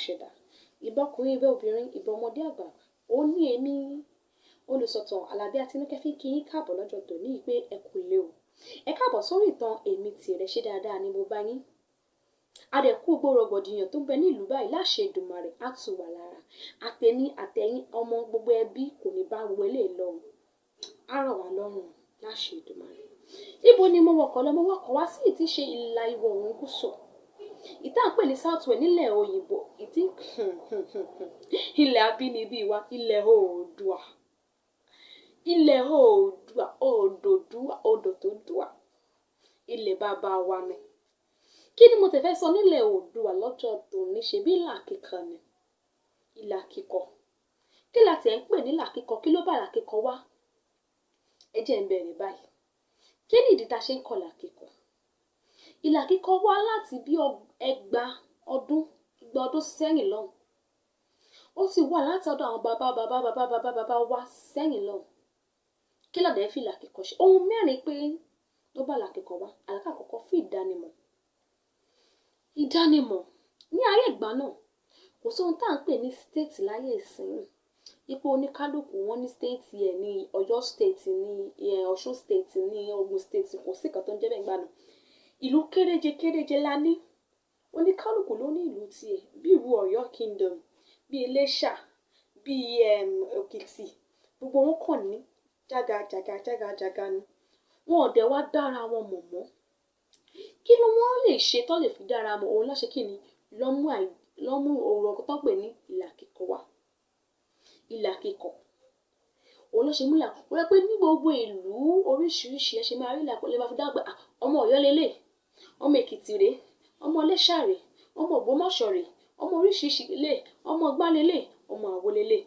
ṣẹ̀dá ìbọkùnrin ìbẹ obìnrin ìbọ ọmọdé àgbà ó ní èmi olùsọ̀tàn Àlàbí Àtinúkẹ́ fi kí yín káàbọ̀ lọ́jọ́ tòní pé ẹ kú ilé o ẹ káàbọ̀ sórí ìtàn èmi tìrẹ ṣe dáadáa ni mo bá yín adẹ̀kú gbòrògbòdìyàn tó ń bẹ nílùú báyìí láṣẹ Èdùmàrè á tù wà lára àtẹni àtẹ̀yìn ọmọ gbogbo ẹbí kò ní bá wọlé lọ á rọ̀ wá lọ́rùn láṣẹ Èdùmàrè níbo ni mo wọkọ̀ lọ mo wọkọ̀ wá sí ìtí ṣe ìlà ìwọ̀ oòrùn gúúsù ìtàn pè ní south west nílẹ̀ òyìnbó ìtí ilẹ̀ abínibí wa ilẹ̀ Oòduà odò tó dùà ilẹ̀ bàbá wa ni kí ni mo tẹ̀ fẹ́ sọ nílẹ̀ Oòduà lọ́jọ́ tòní ṣe bí ìlà kíkọ ni ìlà kíkọ kí la tiẹ̀ ń pè ní ìlà kíkọ kí ló bá ìlà kíkọ wá ẹ jẹ́ n bẹ̀rẹ̀ báyìí kí ni ìdí tá a ṣe ń kọ ìlà kíkọ ìlà kíkọ wá láti bí igba ọdún sẹ́yìn lọ́hùn ó sì wà láti ọ̀dọ̀ àwọn bàbá wa sẹ́yìn lọ́hùn kí ló dé fi ìlà kíkọ ṣe ohun mẹ́rin pé ló bá ìlà kíkọ wá alákọ̀ọ́kọ́ fún ìdánimọ̀ ní ayé ìgbà náà kò sóhun tá à ń pè ní state láyé ìsìn ipò oníkálukú wọn ní state ẹ̀ ní Ọ̀yọ́ state ní Ọ̀ṣun state ní Ògùn state kò sí kan tó ń jẹ́ bẹ́ẹ̀ gbà náà ìlú kéréje la ní oníkálukú ló ní ìlú tiẹ̀ bí ìlú Ọ̀yọ́ kingdom bí Iléṣà bí Èkìtì gbogbo wọn kàn ní jágajàga ni wọn ò dẹ̀ wá dára wọn mọ̀ mọ́ kí ló wọ́n lè ṣe tó lè fi dára mọ́ òun láṣẹ kí ni lọ́mú ọ̀rọ̀ tó pè ní ìlà kíkọ wá ìlà kíkọ òun ló ṣe múlà wọ́n rẹ pé ní gbogbo ìlú oríṣiríṣi ẹ ṣe máa rí ìlà kó lè máa fi dáhùn pé ọmọ Ọ̀yọ́ lélẹ̀ ọmọ Èkìtì rèé ọmọ Iléṣà rèé ọmọ Ògbómọ̀ṣọ́ rèé ọmọ oríṣiríṣi lélẹ̀ ọmọ Ọ̀gbá lélẹ̀ ọmọ Àwo lélẹ̀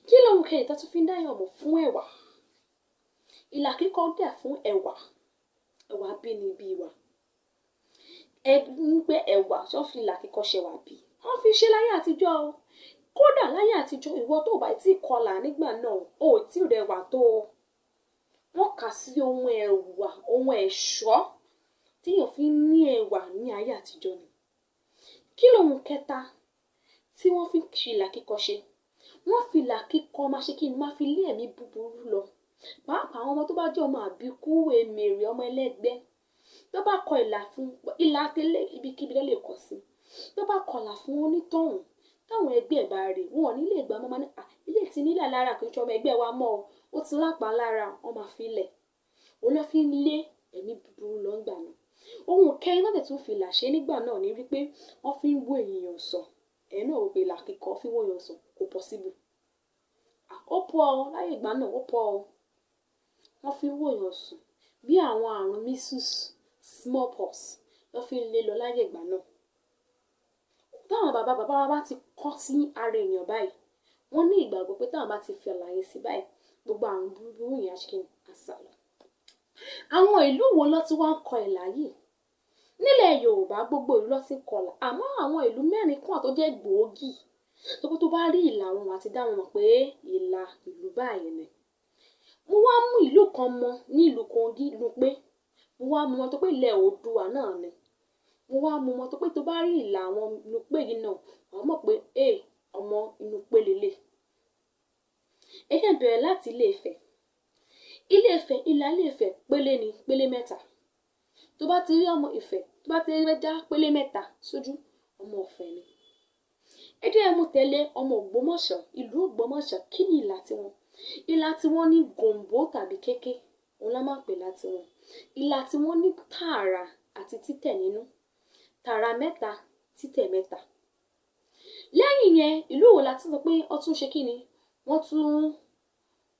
kí lóhun kẹyìn tó tún fi ń dáyàn mọ̀ fún ẹ̀wà ìlà kíkọ dẹ̀ fún ẹ̀wà bínibí wa ẹ ń gbé ẹ̀wà tó fi ìlà kíkọ ṣe wà bí wọ́n fi ṣe láyé àtijọ́ o kódà láyé àtijọ́ ìwọ tó bá tí kọlà nígbà náà ò tí rẹwà tó wọ́n kà sí ohun ẹ̀wà ohun ẹ̀ṣọ́ tíyàn fi ní ẹ̀wà ní ayé àtijọ́ ni kí lóhun kẹta tí wọ́n fi ṣe ìlà kíkọ ṣe wọ́n fi ìlà kíkọ máa ṣe kí ni máa fi lé ẹ̀mí búburú lọ pàápàá àwọn ọmọ tó bá jẹ́ ọmọ àbíkú èmèrè ọmọ ẹlẹ́gbẹ́ tó bá kọ ìlà fún ìlà tẹ́lẹ̀ ibikíbi ló lè kọ sí tó bá kọlà fún onítọ̀hún táwọn ẹgbẹ́ ẹ̀ bá rí wọn ò ní lè gbà mọ́ ní ilé tí nílẹ̀ lára kò jọ ọmọ ẹgbẹ́ wa mọ́ ó ti lápá lára wọn máa fi lẹ̀ ó lọ́ fi ń lé ẹ̀mí búburú lọ ńgbà náà ohun kẹrin náà tún fi ìlà ṣe nígbà náà ní wípé wọ́n fi ń wó èèyàn sàn ẹ̀ náà wò pé ìlà kíkọ fi wó èèyàn sàn kò possible ó pọ̀ láyé ìgbà náà ó pọ̀ wọ́n fi ń wó èèyàn sàn bí àwọn àrùn measles smallpox lọ́ fi ń lé lọ láyé ìgbà náà táwọn bàbá wa bá ti kọ́ sí ara èèyàn báyìí wọ́n ní ìgbàgbọ́ pé táwọn bá ti fi àlàyé sí báyìí gbogbo àrùn búburú yẹn aṣíkè àṣàlọ. àwọn ìlú wo ló ti wá ń kọ ìlà yìí nílẹ̀ Yorùbá gbogbo ìlú ló ti kọlà àmọ́ àwọn ìlú mẹ́rin kan tó jẹ́ gbòógì tó bá rí ìlà wọn àti dá wọn mọ̀ pé ìlà ìlú báyìí ni. mo wá mú ìlú kan mọ ní ìlú Kogi lu pé mo wá mú wọn tó pé ilẹ̀ Oòduà náà ni mo wá mú wọn tó pé tó bá rí ìlà àwọn inú pé yìí náà wọ́n mọ̀ pé ọmọ inú pé lélẹ̀. ẹ jẹ́ bẹ̀rẹ̀ láti Ilé-Ifẹ̀ ìlà Ilé-Ifẹ̀ pélé mẹ́ta tó bá ti rí ọmọ Ifẹ̀ tó bá ti rí já pélé mẹ́ta sójú ọmọ Ifẹ̀ ni. ẹ jẹ́ mú tẹ̀lé ọmọ Ògbómọ̀ṣọ́ ìlú Ògbómọ̀ṣọ́ kí ni ìlà tiwọn ní gòǹbó tàbí kéké òun la máa ń pè láti wọn ìlà tiwọn ní tààrà àti títẹ̀ nínú tààrà mẹ́ta títẹ̀ mẹ́ta. lẹ́yìn yẹn ìlú wo la ti sọ pé wọ́n tún ṣe kí ni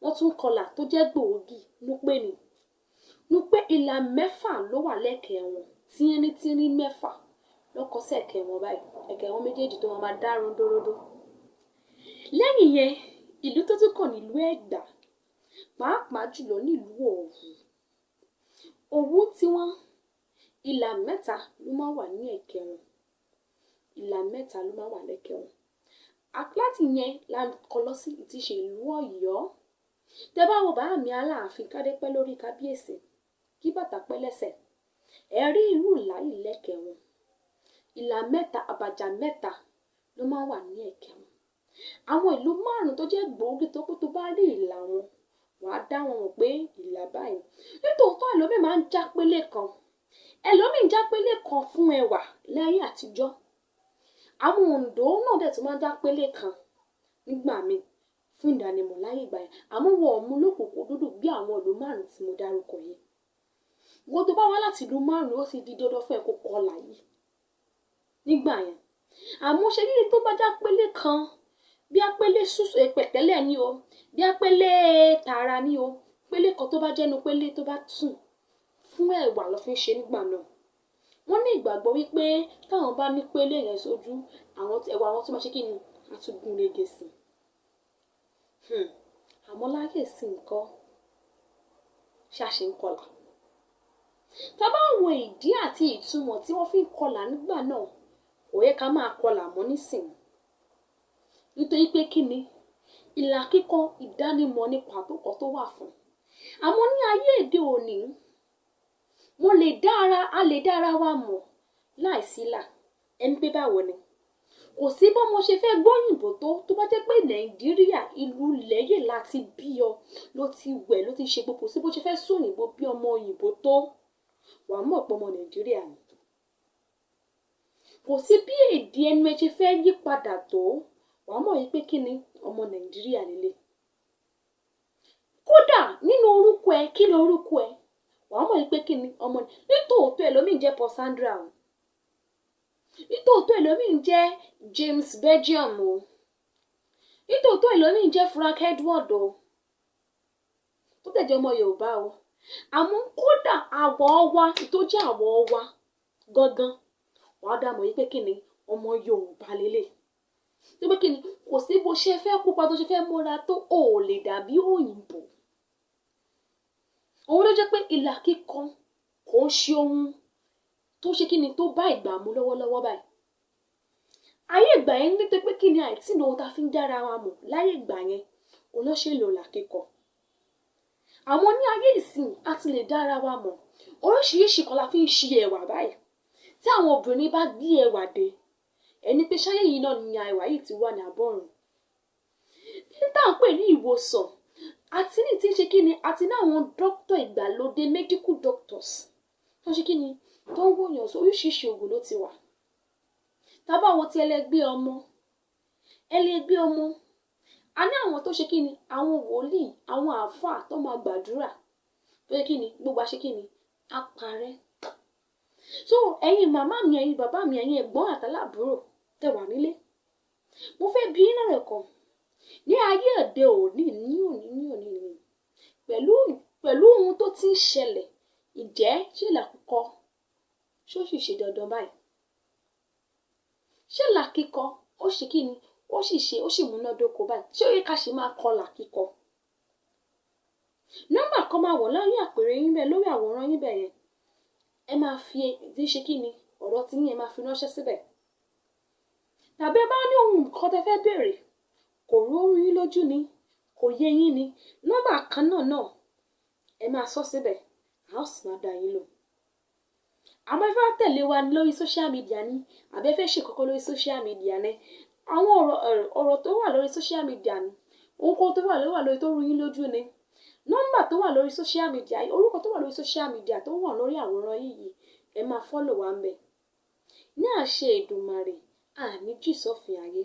wọ́n tún kọlà tó jẹ́ gbòógì Núpé ìlà mẹ́fà ló wà lẹ́kẹ̀ẹ́ wọn tírín mẹ́fà lọ́kọ́ sẹ́ẹ̀kẹ́ wọn báyìí ẹ̀kẹ́ wọn méjèèjì tó wọn máa dá rondórondó. lẹ́yìn yẹn ìlú tó tún kàn nílùú Ẹ̀gbá pàápàá jùlọ nílùú Òwu tiwọn ìlà mẹ́ta ló máa wà ní ẹ̀kẹ́ wọn láti yẹn la kọ lọ sí ti ṣe ìlú Ọ̀yọ́ tẹ bá wo bàá mi Aláàfin kádé pẹ́ lórí kábíyèsí kí bàtà pẹ́ lẹ́sẹ̀ ẹ rí irú ìlà yìí lẹ́kẹ̀ẹ́ wọn ìlà mẹ́ta àbàjá mẹ́ta ló máa ń wà ní ẹ̀kẹrin. Àwọn ìlú 5 tó jẹ́ gbòógì tó pé tó bá rí ìlà wọn, wàá dá wọn mọ̀ pé ìlà báyìí. Nítòótọ́ ẹlòmíì máa ń já pélé kan. Ẹlòmíì ń já pélé kan fún ẹwà láyé àtijọ́. Àwọn Oǹdó náà dẹ̀ tún máa ń já pélé kan nígbà míì fún ìdánimọ̀ láyé ìgbà yẹn. Àmọ́ wọn ò mú lókùnkúndùn bí àwọn ìlú 5 tí mo dárúkọ yẹn. Wọ́n tó bá wá láti ìlú 5 ó ti di dandan fún ẹ kó kọlà yìí nígbà yẹn. Àmọ́ ṣe rírí tó bá já pélé kan, bí apélé pẹ̀tẹ́lẹ̀ ni o, bí apélé tààrà ni o, pélé kan tó bá jẹ́nu pélé tó bá tún fún ẹ̀wà ló fi ń ṣe nígbà náà. Wọ́n ní ìgbàgbọ́ wípé táwọn bá ní pélé yẹn sójú, ẹ̀wà àwọn tó máa ṣe kí ni àtúgùn rege sí. Àmọ́ láyé sí nǹkan ṣàṣe ń kọlà. Tá bá wo ìdí àti ìtumọ̀ tí wọ́n fi ń kọlà nígbà náà, kò yẹ ká máa kọlà mọ́ nísìnyí. Nítorí pé kí ni ìlà kíkọ ìdánimọ̀ ní pàtó kan tó wà fún. Àmọ́ ní ayé èdè òní, a lè dá ara wa mọ̀ láìsí ìlà. Ẹni pé báwo ni? Kò sí bọ́mọ ṣe fẹ́ gbóyìnbó tó bá jẹ́ pé Nàìjíríà ìlú lẹ́yìn láti bí ọ ló ti wẹ̀ ló ti ṣe gbogbo sí bó ṣe fẹ́ sóyìnbó bí ọmọ òyìnbó tó wàá mọ̀ pé ọmọ Nàìjíríà ni. Kò sí bí èdè ẹnu ẹ ṣe fẹ́ yí padà tó wàá mọ̀ wípé kí ni ọmọ Nàìjíríà nílé. Kódà nínú orúkọ ẹ kí ló orúkọ ẹ wàá mọ̀ wípé kí ni ọmọ nítòótọ́ ẹlòmíì jẹ́ Paul Sandra o. Nítòótọ́ ẹlòmíì jẹ́ James Belgium o. Nítòótọ́ ẹlòmíì jẹ́ Frank Edward o. Tó tẹ̀ jẹ́ ọmọ Yorùbá o. Àmọ́ kódà àwọ̀ wa tó jẹ́ àwọ̀ wa gangan wàá dá mọ̀ wípé kí ni ọmọ Yorùbá lélẹ̀. Tó pé kí ni kò sí bó ṣe fẹ́ pupa tó ṣe fẹ́ múra tó ò lè dàbí òyìnbó. Òun ló jẹ́ pé ìlà kíkọ kò ń ṣe ohun tó ṣe kí ni tó bá ìgbà mú lọ́wọ́lọ́wọ́ báyìí. Ayé ìgbà yẹn nítorí pé kí ni àìtí ìnáwó ta fi ń dára wa mọ̀ láyé ìgbà yẹn olóṣèlú ìlà kíkọ. Àwọn ní ayé ìsìn a ti lè dára wa mọ̀ oríṣiríṣi kan la fi ń ṣe ẹwà báyìí. Tí àwọn obìnrin bá gbé ẹwà dé ẹni pé ṣáyé yìí náà ni ẹwà yìí ti wà ní àbọ̀rùn. Nígbà ń pè ní ìwòsàn àti ní ti ń ṣe kí ni àti ní àwọn dókítà ìgbàlódé medical doctors tó ṣe kí ni tó ń wòyàn sí oríṣiríṣi ògùn ló ti wà. Tábà wo ti ẹlẹgbẹ́ ọmọ a ní àwọn tó ṣe kí ni àwọn wòlíì àwọn àáfàá tó máa gbàdúrà tó ṣe kí ni gbogbo àṣẹ kí ni á parẹ́. So ẹ̀yin màmá mi ẹ̀yin bàbá mi ẹ̀yin ẹ̀gbọ́n àtàlábúrò tẹ́ wà nílé mo fẹ́ bi yín lọ́rọ̀ kan ní ayé òde òní pẹ̀lú ohun tó ti ń ṣẹlẹ̀ ìjẹ́ ṣé ìlà kíkọ ṣó sì ṣe dandan báyìí? Ṣé ìlà kíkọ ó ṣe kí ni ó sì múnádóko báyìí? Ṣé ó yẹ ká ṣe máa kọ ìlà kíkọ? Nọ́mbà kan máa wọ̀ lórí àpèrè yín bẹ́ẹ̀ lórí àwòrán yín bẹ́ẹ̀ yẹn ẹ máa fi ìdí ṣe kí ni ọ̀rọ̀ tí yín ẹ máa fi ránṣẹ́ síbẹ̀. Tàbí ẹ bá ní ohun nǹkan tẹ́ fẹ́ béèrè kò rú yín lójú ni kò yé yín ni nọ́mbà kan náà ẹ máa sọ síbẹ̀ a ó sì máa dá yín lò. Àmọ́ ẹ fẹ́ tẹ̀lé wa lórí social media ni àbí ẹ fẹ́ ṣe kọ́kọ́ lórí social media ni àwọn ọ̀rọ̀ tó wà lórí social media ni ohun tó wà lórí tó rú yín lójú ni nọ́mbà tó wà lórí social media orúkọ tó wà lórí social media tó wà lórí àwòrán yìí ẹ máa follow wa ń bẹ̀. Ní àṣẹ Èdùmàrè àní jì sọ́fìn ayé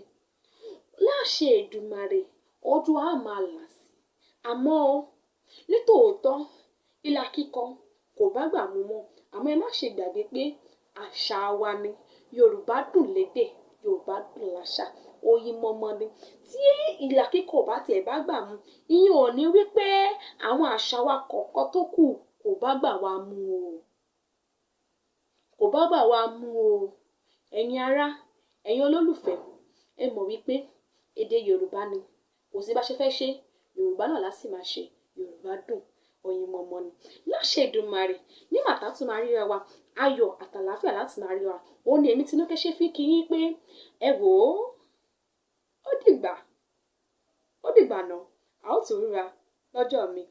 láṣẹ Èdùmàrè ojú á máa là sí. Àmọ́ nítòótọ́ ìlà kíkọ kò bá gbà mú mọ́ àmọ́ ẹ má ṣe gbàgbé pé àṣà wa ni Yorùbá dùn lédè Yorùbá dùn láṣà oyin mọ́mọ́ ni tí ìlà kíkọ bá tiẹ̀ bá gbà mú ìyẹn ò ní wí pé àwọn àṣà wa kọ̀ọ̀kan tó kù kò bá gbà wá mú o ẹ̀yin ará ẹ̀yin olólùfẹ́ ẹ mọ̀ wípé èdè Yorùbá ni kò sí bá ṣe fẹ́ ṣe Yorùbá náà láti máa ṣe Yorùbá dùn oyin mọ́mọ́ ni láṣẹ Èdùmàrè ní màtá tún máa ríra wa ayọ̀ àtàlàáfíà láti máa ríra òun ni èmi Tinúkẹ́ ṣe fi kí yín pé ẹ wò ó dìgbà náà a ó tún ríra lọ́jọ́ mi.